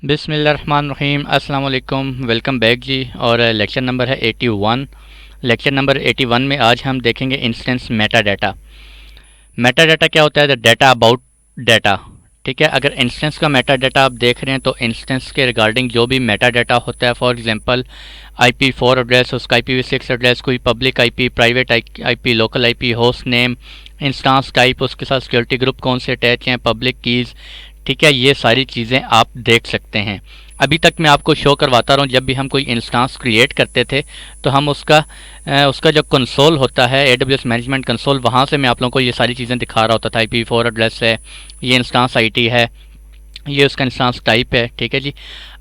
बिस्मिल्लाहिर्रहमानिर्रहीम अस्सलाम वालेकुम। वेलकम बैक जी। और लेक्चर नंबर है 81। लेक्चर नंबर 81 में आज हम देखेंगे instance Meta data. Meta data क्या होता है? The data about data. ठीक है, अगर इंस्टेंस का मेटा डाटा आप देख रहे हैं तो इंस्टेंस के रिगार्डिंग जो भी मेटा डाटा होता है, फॉर एग्जांपल IP4 एड्रेस, उसका IPv6 एड्रेस, कोई public IP, private IP, local IP, host name, instance type, उसके साथ सिक्योरिटी ग्रुप कौन से अटैच हैं, पब्लिक कीज़। ठीक है, ये सारी चीज़ें आप देख सकते हैं। अभी तक मैं आपको शो करवाता रहा हूँ, जब भी हम कोई इंस्टांस क्रिएट करते थे तो हम उसका जो कंसोल होता है AWS मैनेजमेंट कंसोल, वहाँ से मैं आप लोगों को ये सारी चीज़ें दिखा रहा होता था। IP4 एड्रेस है, ये इंस्टांस IT है, ये उसका इंस्टांस टाइप है। ठीक है जी।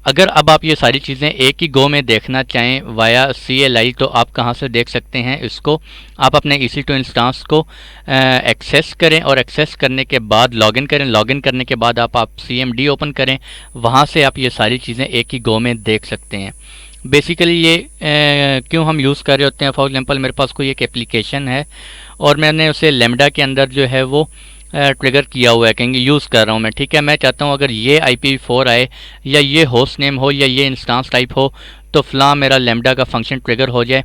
अगर अब आप ये सारी चीज़ें एक ही गो में देखना चाहें वाया CLI, तो आप कहाँ से देख सकते हैं इसको? आप अपने EC2 इंस्टांस को एक्सेस करें और एक्सेस करने के बाद लॉगिन करें। लॉगिन करने के बाद आप CMD ओपन करें, वहाँ से आप ये सारी चीज़ें एक ही गो में देख सकते हैं। बेसिकली ये क्यों हम यूज़ कर रहे होते हैं? फॉर एग्जांपल मेरे पास कोई एक एप्लीकेशन है और मैंने उसे लेमडा के अंदर जो है वो ट्रिगर किया हुआ है, कहेंगे यूज़ कर रहा हूँ मैं। ठीक है, मैं चाहता हूँ अगर ये IP4 आए या ये होस्ट नेम हो या ये इंस्टांस टाइप हो तो फ़लाँ मेरा लेमडा का फंक्शन ट्रिगर हो जाए।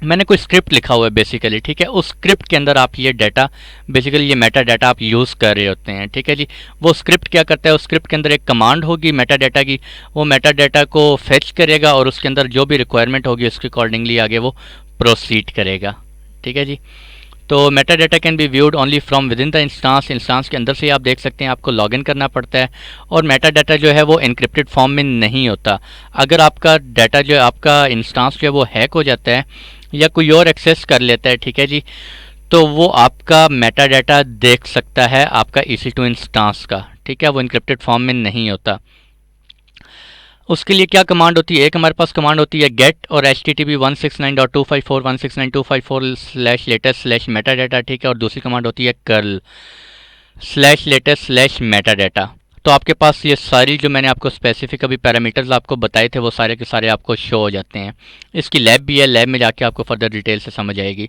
मैंने कोई स्क्रिप्ट लिखा हुआ है बेसिकली। ठीक है, उस स्क्रिप्ट के अंदर आप ये डाटा, बेसिकली ये मेटा डाटा आप यूज़ कर रहे होते हैं। ठीक है जी। वो स्क्रिप्ट क्या करता है? उस स्क्रिप्ट के अंदर एक कमांड होगी मेटा डाटा की, वो मेटा डाटा को फेच करेगा और उसके अंदर जो भी रिक्वायरमेंट होगी उसके अकॉर्डिंगली आगे वो प्रोसीड करेगा। ठीक है जी। तो Meta data can be viewed only from with in the instance. Instance के अंदर से आप देख सकते हैं, आपको लॉगिन करना पड़ता है। और मेटा डाटा जो है वो इनक्रिप्टेड फॉर्म में नहीं होता। अगर आपका डाटा जो है, आपका इंस्टांस जो है वो हैक हो जाता है या कोई और एक्सेस कर लेता है, ठीक है जी, तो वो आपका मेटा डाटा देख सकता है आपका EC2 इंस्टांस का। ठीक है, वो इनक्रिप्टेड फॉर्म में नहीं होता। उसके लिए क्या कमांड होती है? एक हमारे पास कमांड होती है गेट और HTTP 169.254.169.254/latest/metadata। ठीक है, और दूसरी कमांड होती है कर्ल /latest/metadata। तो आपके पास ये सारी जो मैंने आपको स्पेसिफिक अभी पैरामीटर्स आपको बताए थे वो सारे के सारे आपको शो हो जाते हैं। इसकी लैब भी है, लैब में जाके आपको फर्दर डिटेल से समझ आएगी।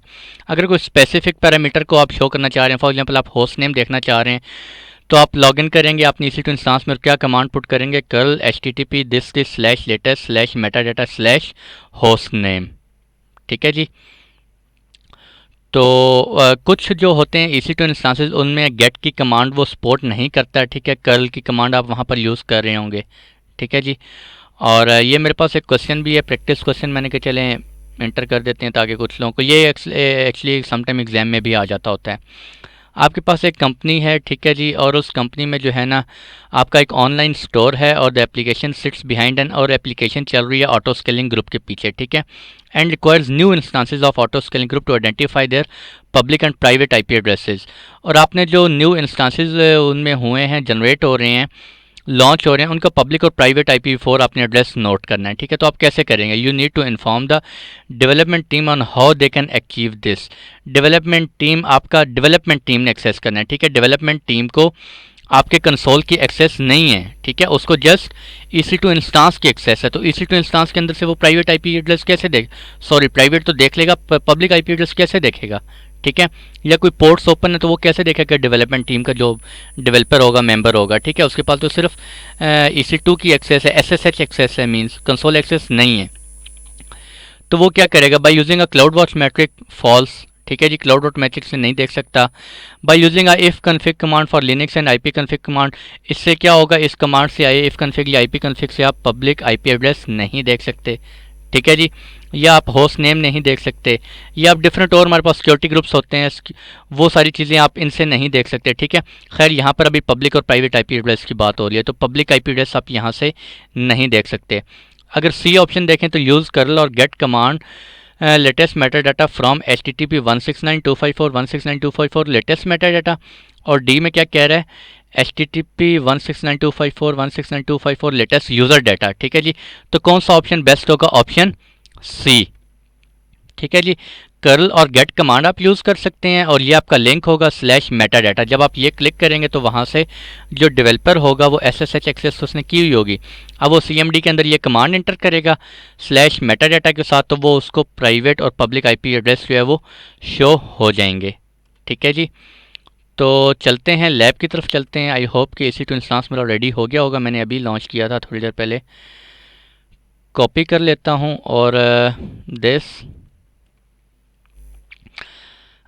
अगर कोई स्पेसिफिक पैरामीटर को आप शो करना चाह रहे हैं, फॉर एग्जांपल आप होस्ट नेम देखना चाह रहे हैं, तो आप लॉगिन करेंगे अपनी EC2 इंस्टांस में, क्या कमांड पुट करेंगे? Curl HTTP this/latest/metadata/host name। ठीक है जी। तो कुछ जो होते हैं EC2 इंस्टांसेस, उनमें गेट की कमांड वो सपोर्ट नहीं करता है। ठीक है, कर्ल की कमांड आप वहाँ पर यूज़ कर रहे होंगे। ठीक है जी। और ये मेरे पास एक क्वेश्चन भी है, प्रैक्टिस क्वेश्चन, मैंने कहा चलें एंटर कर देते हैं ताकि कुछ लोगों को ये एक्चुअली समटाइम एग्जाम में भी आ जाता होता है। आपके पास एक कंपनी है, ठीक है जी, और उस कंपनी में जो है ना आपका एक ऑनलाइन स्टोर है और the application sits behind an, और एप्लीकेशन चल रही है ऑटो स्केलिंग ग्रुप के पीछे। ठीक है, and requires new instances of auto scaling group to identify their public and private IP addresses. और आपने जो न्यू इंस्टांसेस उनमें हुए हैं, जनरेट हो रहे हैं, लॉन्च हो रहे हैं, उनका पब्लिक और प्राइवेट IP4 आपने एड्रेस नोट करना है। ठीक है, तो आप कैसे करेंगे? You need to inform the development team on how they can achieve this. Development team, आपका डेवलपमेंट टीम ने एक्सेस करना है। ठीक है, डेवलपमेंट टीम को आपके कंसोल की एक्सेस नहीं है। ठीक है, उसको जस्ट EC2 इंस्टांस की एक्सेस है। तो EC2 इंस्टांस के अंदर से वो प्राइवेट IP एड्रेस कैसे देख, सॉरी प्राइवेट तो देख लेगा, पब्लिक IP एड्रेस कैसे देखेगा? ठीक है, या कोई पोर्ट्स ओपन है तो वो कैसे देखेगा? डेवलपमेंट टीम का जो डेवलपर होगा, मेंबर होगा, ठीक है, उसके पास तो सिर्फ EC2 की एक्सेस है, SSH एक्सेस है, मींस कंसोल एक्सेस नहीं है। तो वो क्या करेगा? By using a cloud watch metric falls. ठीक है जी, क्लाउड वॉच मैट्रिक से नहीं देख सकता। Bye using a if config command for Linux and IP config command, इससे क्या होगा? इस कमांड से आए इफ कन्फिग या IP कन्फिग से आप पब्लिक IP एड्रेस नहीं देख सकते। ठीक है जी, या आप होस्ट नेम नहीं देख सकते, या आप डिफरेंट और हमारे पास सिक्योरिटी ग्रुप्स होते हैं, वो सारी चीज़ें आप इनसे नहीं देख सकते। ठीक है, खैर यहाँ पर अभी पब्लिक और प्राइवेट IP एड्रेस की बात हो रही है, तो पब्लिक IP एड्रेस आप यहाँ से नहीं देख सकते। अगर C ऑप्शन देखें तो यूज़ कर्ल और get command latest meta data from HTTP 169.254.169.254 latest meta data. और D में क्या कह रहा है? HTTP 169.254.169.254 latest user data. ठीक है जी, तो कौन सा ऑप्शन बेस्ट होगा? Option C। ठीक है जी, कर्ल और गेट कमांड आप यूज़ कर सकते हैं और ये आपका लिंक होगा /metadata। जब आप ये क्लिक करेंगे तो वहाँ से जो डेवलपर होगा वो SSH एक्सेस उसने की हुई होगी, अब वो CMD के अंदर ये कमांड एंटर करेगा /metadata के साथ, तो वो उसको प्राइवेट और पब्लिक IP एड्रेस जो है वो शो हो जाएंगे। ठीक है जी, तो चलते हैं लैब की तरफ चलते हैं। आई होप कि EC2 इंस्टांस मेरा रेडी हो गया होगा, मैंने अभी लॉन्च किया था थोड़ी देर पहले। कॉपी कर लेता हूँ और दिस।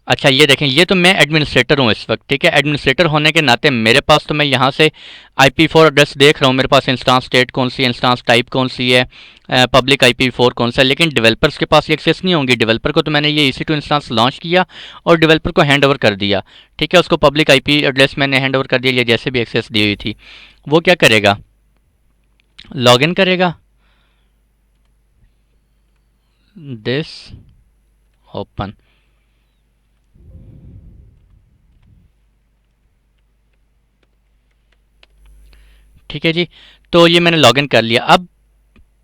अच्छा ये देखें, ये तो मैं एडमिनिस्ट्रेटर हूँ इस वक्त, ठीक है। एडमिनिस्ट्रेटर होने के नाते मेरे पास तो मैं यहाँ से IP4 एड्रेस देख रहा हूँ, मेरे पास इंस्टांस स्टेट कौन सी है, इंस्टांस टाइप कौन सी है, पब्लिक IP4 कौन सा है। लेकिन डेवलपर्स के पास ये एक्सेस नहीं होंगी। डेवलपर को तो मैंने ये EC2 इंस्टांस लॉन्च किया और डेवलपर को हैंड ओवर कर दिया, ठीक है। उसको पब्लिक IP एड्रेस मैंने हैंड ओवर कर दिया, ये जैसे भी एक्सेस दी हुई थी। वो क्या करेगा, लॉगिन करेगा, दिस ओपन। ठीक है जी, तो ये मैंने लॉगिन कर लिया। अब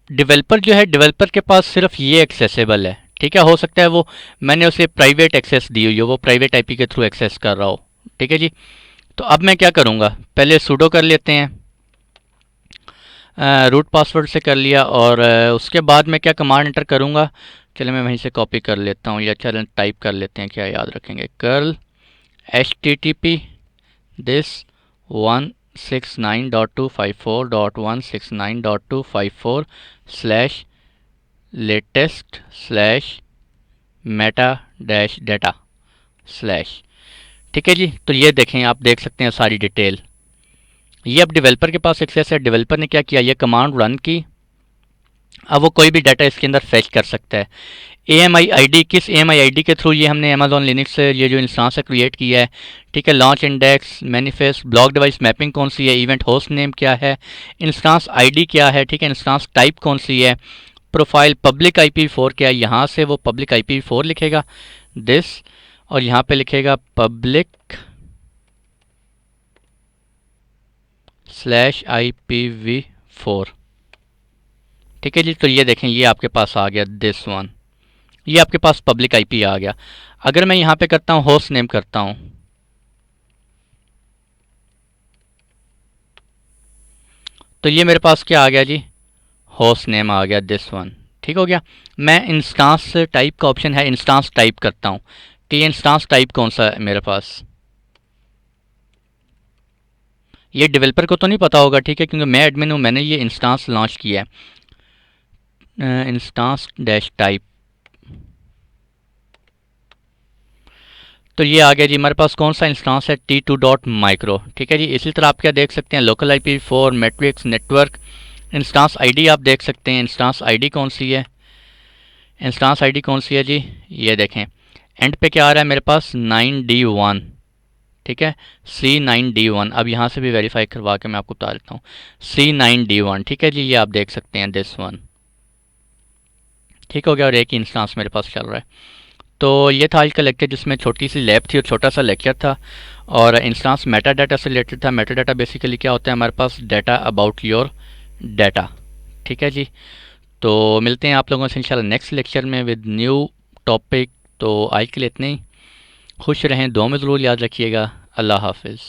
डेवलपर जो है, डेवलपर के पास सिर्फ ये एक्सेसिबल है, ठीक है। हो सकता है वो मैंने उसे प्राइवेट एक्सेस दी हुई हो, वो प्राइवेट IP के थ्रू एक्सेस कर रहा हो, ठीक है जी। तो अब मैं क्या करूँगा, पहले सूडो कर लेते हैं, रूट पासवर्ड से कर लिया। और उसके बाद मैं क्या कमांड एंटर करूँगा, चलो मैं वहीं से कॉपी कर लेता हूँ, या चलो टाइप कर लेते हैं, क्या याद रखेंगे, curl HTTP this 169.254.169.254 slash latest slash Meta dash data slash. ठीक है जी, तो ये देखें, आप देख सकते हैं सारी डिटेल। ये अब डेवलपर के पास एक्सेस है। डेवलपर ने क्या किया, ये कमांड रन की। अब वो कोई भी डाटा इसके अंदर फेच कर सकता है। AMI ID, किस AMI ID के थ्रू ये हमने अमेजोन लिनक्स से ये जो इंस्टांस है क्रिएट किया है, ठीक है। Launch index, manifest, block device mapping कौन सी है, इवेंट होस्ट नेम क्या है, इंस्टांस ID क्या है, ठीक है, इंस्टांस टाइप कौन सी है, प्रोफाइल पब्लिक IP4 क्या है, यहाँ से वो पब्लिक IP4 लिखेगा दिस, और यहाँ पे लिखेगा पब्लिक स्लैश IPv4। ठीक है जी, तो ये देखें, ये आपके पास आ गया दिस वन, ये आपके पास पब्लिक IP आ गया। अगर मैं यहाँ पे करता हूँ होस्ट नेम करता हूँ, तो ये मेरे पास क्या आ गया जी, होस्ट नेम आ गया दिस वन। ठीक हो गया। मैं इंस्टांस टाइप का ऑप्शन है, इंस्टांस टाइप करता हूँ कि ये इंस्टांस टाइप कौन सा है मेरे पास। ये डेवलपर को तो नहीं पता होगा, ठीक है, क्योंकि मैं एडमिन हूँ, मैंने ये इंस्टांस लॉन्च किया है। इंस्टांस डैश टाइप, तो ये आ गया जी हमारे पास कौन सा इंस्टांस है, T2.micro। ठीक है जी, इसी तरह आप क्या देख सकते हैं, local IP4, matrix, network, instance ID आप देख सकते हैं। इंस्टांस ID कौन सी है, इंस्टांस ID कौन सी है जी, ये देखें एंड पे क्या आ रहा है मेरे पास, 9D1। ठीक है, C9D1। अब यहाँ से भी वेरीफाई करवा के मैं आपको बता देता हूँ, C9D1। ठीक है जी, ये आप देख सकते हैं दिस वन। ठीक हो गया, और एक ही इंस्टांस मेरे पास चल रहा है। तो ये था आज का लेक्चर, जिसमें छोटी सी लैब थी और छोटा सा लेक्चर था, और इंस्टांस मेटा डाटा से रिलेटेड था। मेटा डाटा बेसिकली क्या होता है, हमारे पास डाटा अबाउट योर डाटा। ठीक है जी, तो मिलते हैं आप लोगों से इंशाल्लाह नेक्स्ट लेक्चर में विद न्यू टॉपिक। तो आज के लिए इतने ही, खुश रहें, दुआ में ज़रूर याद रखिएगा। अल्लाह हाफिज़।